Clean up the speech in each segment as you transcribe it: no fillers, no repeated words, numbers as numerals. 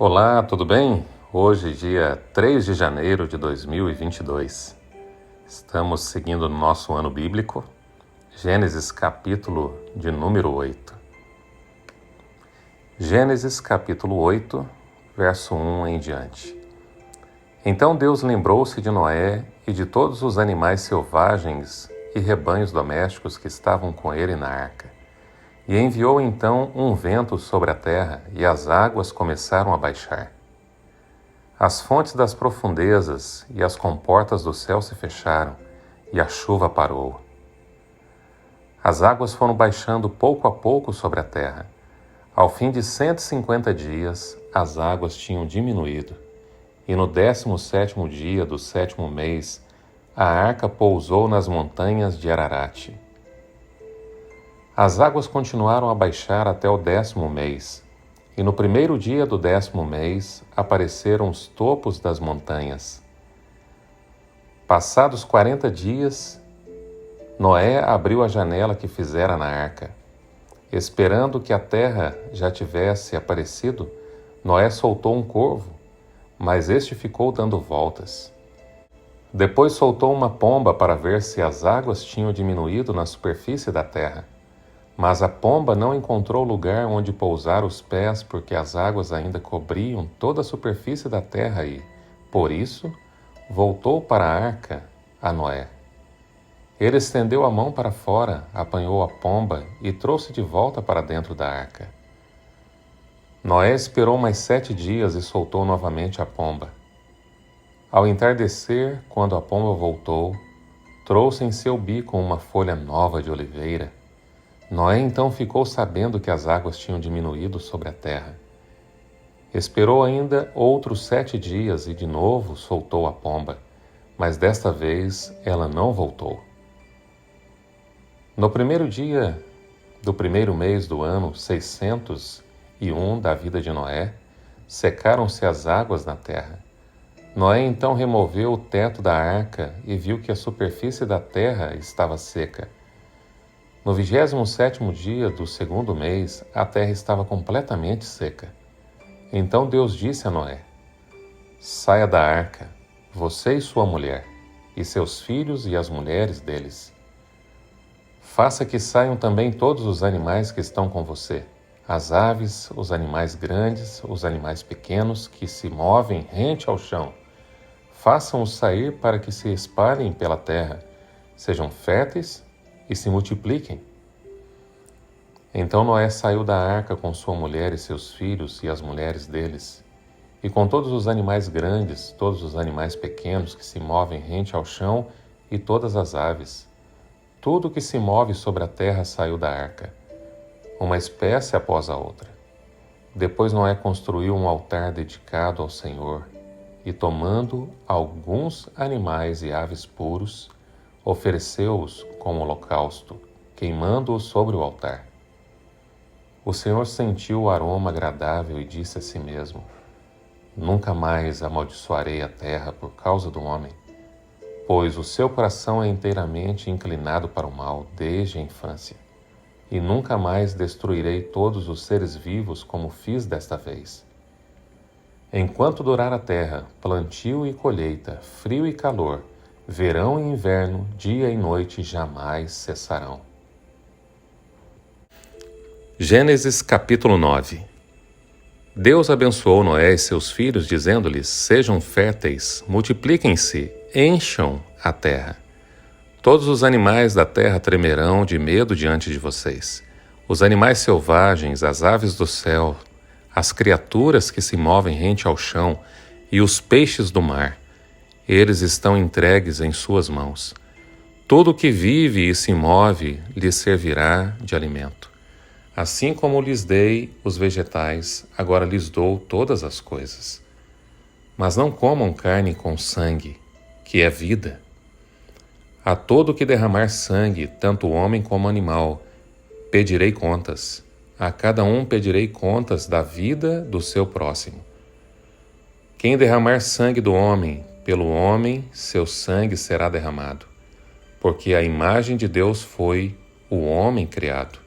Olá, tudo bem? Hoje, dia 3 de janeiro de 2022. Estamos seguindo o nosso ano bíblico, Gênesis capítulo de número 8. Gênesis capítulo 8, verso 1 em diante. Então Deus lembrou-se de Noé e de todos os animais selvagens e rebanhos domésticos que estavam com ele na arca. E enviou então um vento sobre a terra, e as águas começaram a baixar. As fontes das profundezas e as comportas do céu se fecharam, e a chuva parou. As águas foram baixando pouco a pouco sobre a terra. Ao fim de 150 dias, as águas tinham diminuído, e no 17º dia do 7º mês, a arca pousou nas montanhas de Ararate. As águas continuaram a baixar até o 10º mês, e no primeiro dia do 10º mês apareceram os topos das montanhas. Passados 40 dias, Noé abriu a janela que fizera na arca. Esperando que a terra já tivesse aparecido, Noé soltou um corvo, mas este ficou dando voltas. Depois soltou uma pomba para ver se as águas tinham diminuído na superfície da terra. Mas a pomba não encontrou lugar onde pousar os pés, porque as águas ainda cobriam toda a superfície da terra e, por isso, voltou para a arca a Noé. Ele estendeu a mão para fora, apanhou a pomba e trouxe de volta para dentro da arca. Noé esperou mais 7 dias e soltou novamente a pomba. Ao entardecer, quando a pomba voltou, trouxe em seu bico uma folha nova de oliveira. Noé então ficou sabendo que as águas tinham diminuído sobre a terra. Esperou ainda outros 7 dias e de novo soltou a pomba, mas desta vez ela não voltou. No primeiro dia do primeiro mês do ano 601 da vida de Noé, secaram-se as águas na terra. Noé então removeu o teto da arca e viu que a superfície da terra estava seca. No 27º dia do 2º mês, a terra estava completamente seca. Então Deus disse a Noé: Saia da arca, você e sua mulher, e seus filhos e as mulheres deles. Faça que saiam também todos os animais que estão com você, as aves, os animais grandes, os animais pequenos que se movem rente ao chão. Façam-os sair para que se espalhem pela terra, sejam férteis e se multipliquem. Então Noé saiu da arca com sua mulher e seus filhos e as mulheres deles, e com todos os animais grandes, todos os animais pequenos que se movem rente ao chão e todas as aves. Tudo que se move sobre a terra saiu da arca, uma espécie após a outra. Depois Noé construiu um altar dedicado ao Senhor, e tomando alguns animais e aves puros, ofereceu-os como holocausto, queimando-os sobre o altar. O Senhor sentiu o aroma agradável e disse a si mesmo: Nunca mais amaldiçoarei a terra por causa do homem, pois o seu coração é inteiramente inclinado para o mal desde a infância, e nunca mais destruirei todos os seres vivos como fiz desta vez. Enquanto durar a terra, plantio e colheita, frio e calor, verão e inverno, dia e noite jamais cessarão. Gênesis capítulo 9. Deus abençoou Noé e seus filhos, dizendo-lhes: Sejam férteis, multipliquem-se, encham a terra. Todos os animais da terra tremerão de medo diante de vocês. Os animais selvagens, as aves do céu, as criaturas que se movem rente ao chão e os peixes do mar. Eles estão entregues em suas mãos. Tudo que vive e se move lhes servirá de alimento. Assim como lhes dei os vegetais, agora lhes dou todas as coisas. Mas não comam carne com sangue, que é vida. A todo que derramar sangue, tanto homem como animal, pedirei contas. A cada um pedirei contas da vida do seu próximo. Quem derramar sangue do homem, pelo homem, seu sangue será derramado, porque a imagem de Deus foi o homem criado.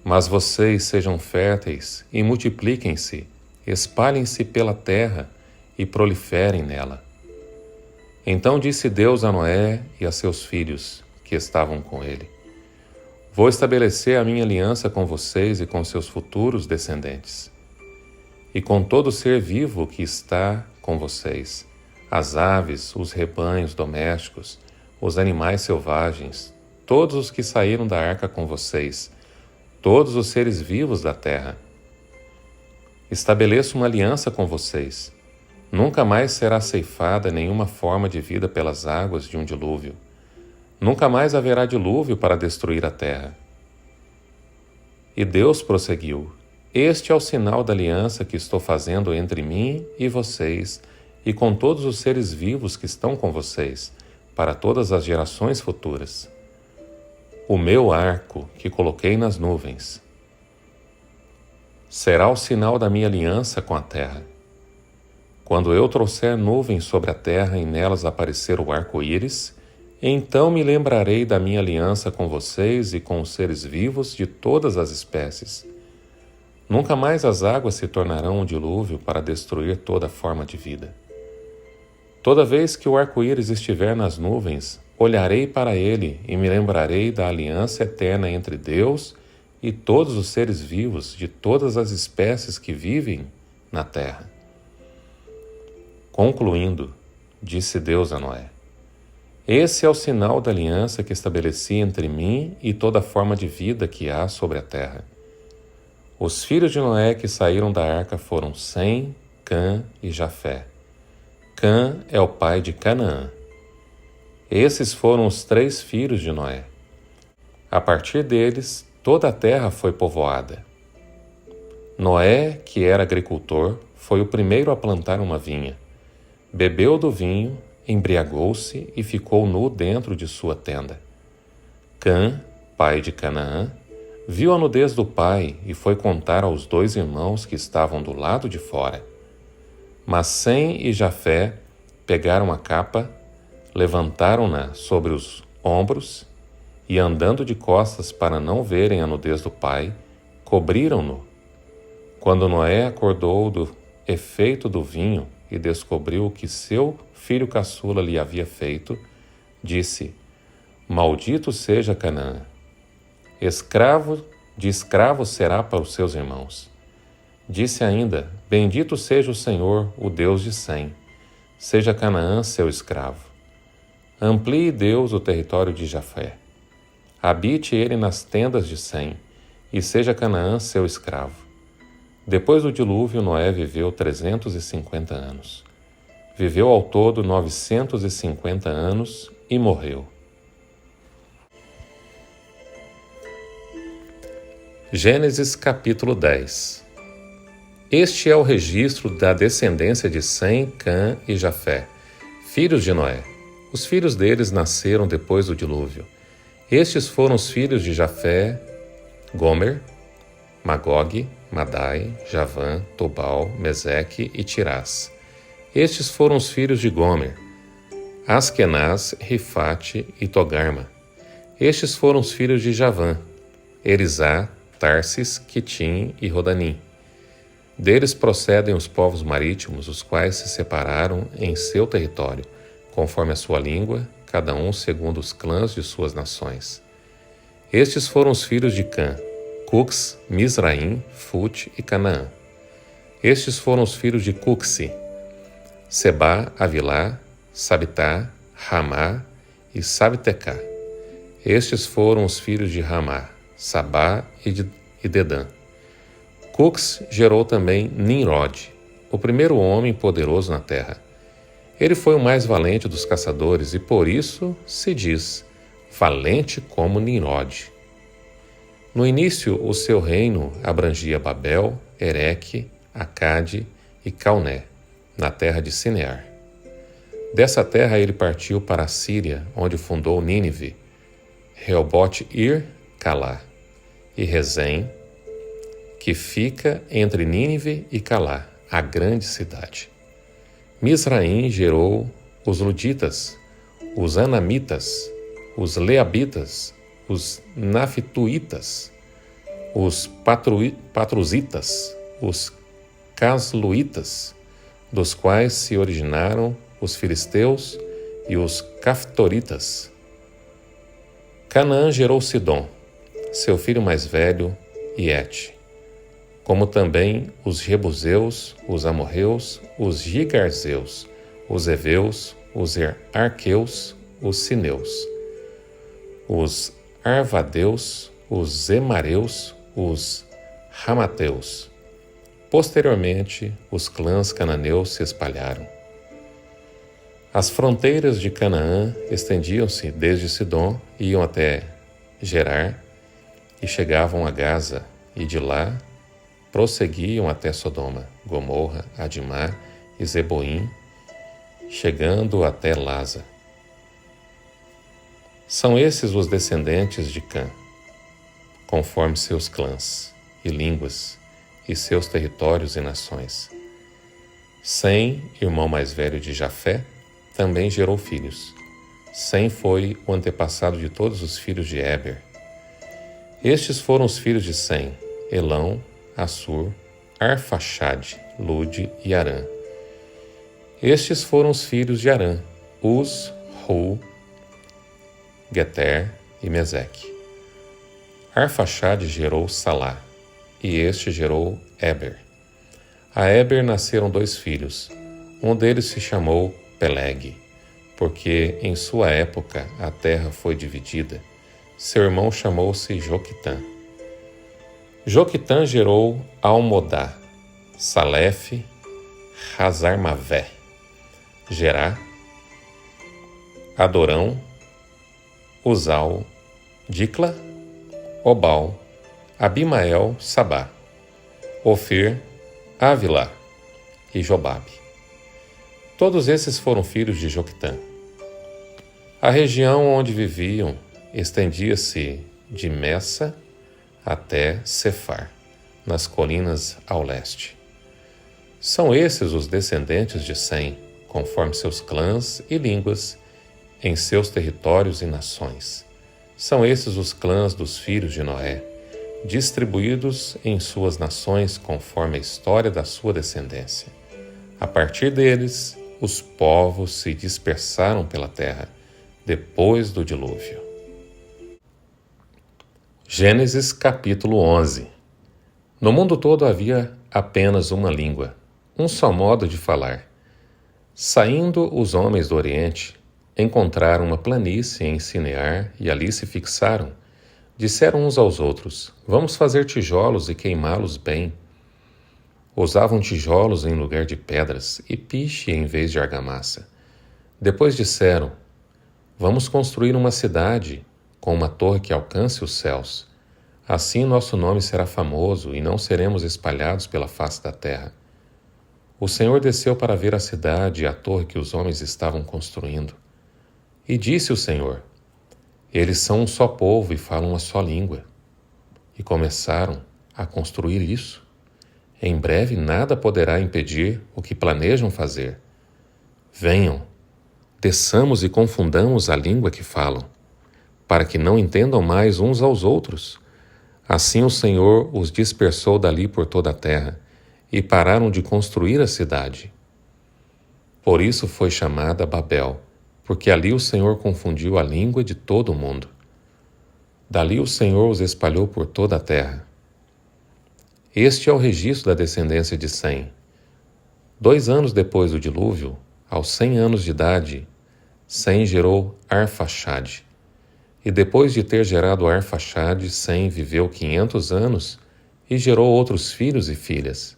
Mas vocês sejam férteis e multipliquem-se, espalhem-se pela terra e proliferem nela. Então disse Deus a Noé e a seus filhos, que estavam com ele: Vou estabelecer a minha aliança com vocês e com seus futuros descendentes, e com todo ser vivo que está com vocês, as aves, os rebanhos domésticos, os animais selvagens, todos os que saíram da arca com vocês, todos os seres vivos da terra. Estabeleço uma aliança com vocês. Nunca mais será ceifada nenhuma forma de vida pelas águas de um dilúvio. Nunca mais haverá dilúvio para destruir a terra. E Deus prosseguiu: Este é o sinal da aliança que estou fazendo entre mim e vocês e com todos os seres vivos que estão com vocês, para todas as gerações futuras. O meu arco que coloquei nas nuvens será o sinal da minha aliança com a terra. Quando eu trouxer nuvens sobre a terra e nelas aparecer o arco-íris, então me lembrarei da minha aliança com vocês e com os seres vivos de todas as espécies. Nunca mais as águas se tornarão um dilúvio para destruir toda forma de vida. Toda vez que o arco-íris estiver nas nuvens, olharei para ele e me lembrarei da aliança eterna entre Deus e todos os seres vivos de todas as espécies que vivem na terra. Concluindo, disse Deus a Noé: Esse é o sinal da aliança que estabeleci entre mim e toda forma de vida que há sobre a terra. Os filhos de Noé que saíram da arca foram Sem, Cã e Jafé. Cã é o pai de Canaã. Esses foram os 3 filhos de Noé. A partir deles, toda a terra foi povoada. Noé, que era agricultor, foi o primeiro a plantar uma vinha. Bebeu do vinho, embriagou-se e ficou nu dentro de sua tenda. Cã, pai de Canaã, viu a nudez do pai e foi contar aos 2 irmãos que estavam do lado de fora. Mas Sem e Jafé pegaram a capa, levantaram-na sobre os ombros e, andando de costas para não verem a nudez do pai, cobriram-no. Quando Noé acordou do efeito do vinho e descobriu o que seu filho caçula lhe havia feito, disse: Maldito seja Canaã! Escravo de escravo será para os seus irmãos. Disse ainda: Bendito seja o Senhor, o Deus de Sem. Seja Canaã seu escravo. Amplie Deus o território de Jafé. Habite ele nas tendas de Sem, e seja Canaã seu escravo. Depois do dilúvio, Noé viveu 350 anos. Viveu ao todo 950 anos e morreu. Gênesis capítulo 10. Este é o registro da descendência de Sem, Cã e Jafé, filhos de Noé. Os filhos deles nasceram depois do dilúvio. Estes foram os filhos de Jafé: Gomer, Magog, Madai, Javã, Tobal, Meseque e Tirás. Estes foram os filhos de Gomer: Askenaz, Rifate e Togarma. Estes foram os filhos de Javã: Erizá, Tarsis, Quitim e Rodanim. Deles procedem os povos marítimos, os quais se separaram em seu território, conforme a sua língua, cada um segundo os clãs de suas nações. Estes foram os filhos de Cã: Cux, Misraim, Fut e Canaã. Estes foram os filhos de Cuxi: Sebá, Avilá, Sabitá, Ramá e Sabtecá. Estes foram os filhos de Ramá: Sabá e Dedã. Cux gerou também Nimrod, o primeiro homem poderoso na terra. Ele foi o mais valente dos caçadores e por isso se diz valente como Nimrod. No início, o seu reino abrangia Babel, Ereque, Acade e Calné, na terra de Sinear. Dessa terra ele partiu para a Síria, onde fundou Nínive, Reobote-ir, Calá, e Rezém, que fica entre Nínive e Calá, a grande cidade. Misraim gerou os Luditas, os Anamitas, os Leabitas, os Naftuítas, os Patruzitas, os casluítas, dos quais se originaram os filisteus e os caftoritas. Canaã gerou Sidom, seu filho mais velho, e Et, como também os jebuseus, os amorreus, os gigarzeus, os heveus, os arqueus, os sineus, os arvadeus, os zemareus, os ramateus. Posteriormente, os clãs cananeus se espalharam. As fronteiras de Canaã estendiam-se desde Sidom e iam até Gerar e chegavam a Gaza, e de lá prosseguiam até Sodoma, Gomorra, Adimá e Zeboim, chegando até Lasa. São esses os descendentes de Cã, conforme seus clãs e línguas e seus territórios e nações. Sem, irmão mais velho de Jafé, também gerou filhos. Sem foi o antepassado de todos os filhos de Éber. Estes foram os filhos de Sem: Elão, Assur, Arfaxade, Lude e Arã. Estes foram os filhos de Arã: Uz, Ru, Geter e Meseque. Arfaxade gerou Salá, e este gerou Éber. A Éber nasceram 2 filhos. Um deles se chamou Peleg, porque em sua época a terra foi dividida. Seu irmão chamou-se Joquitã. Joquitã gerou Almodá, Salefe, Hazarmavé, Gerá, Adorão, Uzal, Dicla, Obal, Abimael, Sabá, Ofir, Avilá e Jobabe. Todos esses foram filhos de Joquitã. A região onde viviam estendia-se de Messa até Cefar, nas colinas ao leste. São esses os descendentes de Sem, conforme seus clãs e línguas, em seus territórios e nações. São esses os clãs dos filhos de Noé, distribuídos em suas nações conforme a história da sua descendência. A partir deles, os povos se dispersaram pela terra, depois do dilúvio. Gênesis capítulo 11. No mundo todo havia apenas uma língua, um só modo de falar. Saindo os homens do Oriente, encontraram uma planície em Sinear e ali se fixaram. Disseram uns aos outros: vamos fazer tijolos e queimá-los bem. Usavam tijolos em lugar de pedras e piche em vez de argamassa. Depois disseram: vamos construir uma cidade com uma torre que alcance os céus. Assim nosso nome será famoso e não seremos espalhados pela face da terra. O Senhor desceu para ver a cidade e a torre que os homens estavam construindo. E disse o Senhor: eles são um só povo e falam uma só língua. E começaram a construir isso. Em breve nada poderá impedir o que planejam fazer. Venham, desçamos e confundamos a língua que falam, para que não entendam mais uns aos outros. Assim o Senhor os dispersou dali por toda a terra, e pararam de construir a cidade. Por isso foi chamada Babel, porque ali o Senhor confundiu a língua de todo o mundo. Dali o Senhor os espalhou por toda a terra. Este é o registro da descendência de Sem. 2 anos depois do dilúvio, aos 100 anos de idade, Sem gerou Arfaxade. E depois de ter gerado Arfaxade, Sem viveu 500 anos e gerou outros filhos e filhas.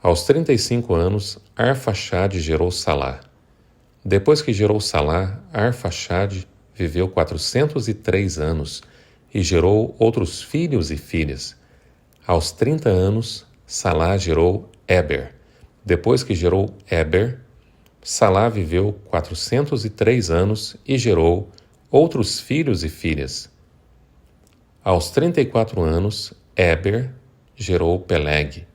Aos 35 anos, Arfaxade gerou Salá. Depois que gerou Salá, Arfaxade viveu 403 anos e gerou outros filhos e filhas. Aos 30 anos, Salá gerou Éber. Depois que gerou Éber, Salá viveu 403 anos e gerou outros filhos e filhas. Aos 34 anos, Éber gerou Peleg.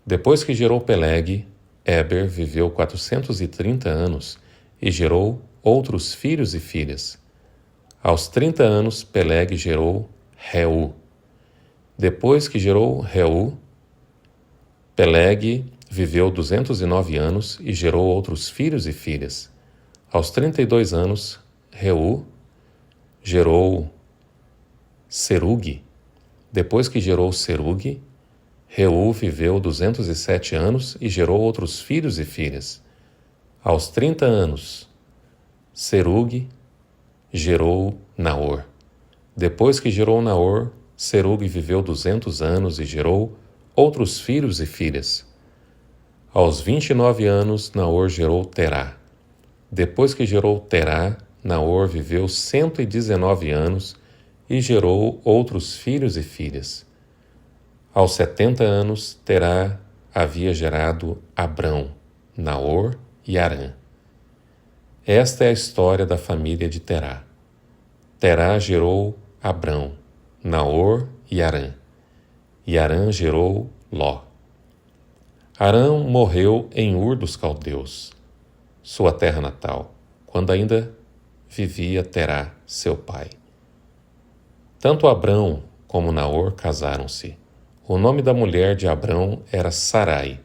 Depois que gerou Peleg, Éber viveu 430 anos e gerou outros filhos e filhas. Aos 30 anos, Peleg gerou Reu. Depois que gerou Reu, Peleg viveu 209 anos e gerou outros filhos e filhas. Aos 32 anos, Reu gerou Serug. Depois que gerou Serug, Reu viveu 207 anos e gerou outros filhos e filhas. Aos 30 anos, Serug gerou Naor. Depois que gerou Naor, Serug viveu 200 anos e gerou outros filhos e filhas. Aos 29 anos, Naor gerou Terá. Depois que gerou Terá, Naor viveu 119 anos e gerou outros filhos e filhas. Aos 70 anos, Terá havia gerado Abrão, Naor e Harã. Esta é a história da família de Terá. Terá gerou Abrão, Naor e Harã. E Harã gerou Ló. Harã morreu em Ur dos Caldeus, sua terra natal, quando ainda vivia Terá, seu pai. Tanto Abrão como Naor casaram-se. O nome da mulher de Abrão era Sarai,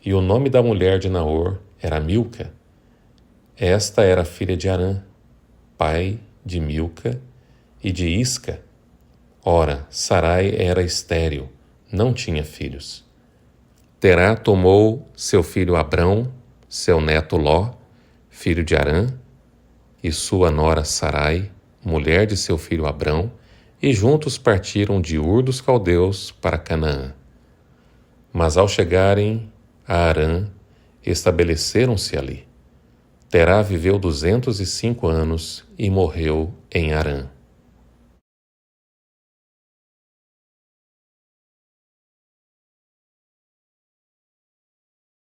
e o nome da mulher de Naor era Milca. Esta era filha de Harã, pai de Milca e de Isca. Ora, Sarai era estéril, não tinha filhos. Terá tomou seu filho Abrão, seu neto Ló, filho de Harã, e sua nora Sarai, mulher de seu filho Abrão, e juntos partiram de Ur dos Caldeus para Canaã. Mas ao chegarem a Harã, estabeleceram-se ali. Terá viveu 205 anos e morreu em Harã.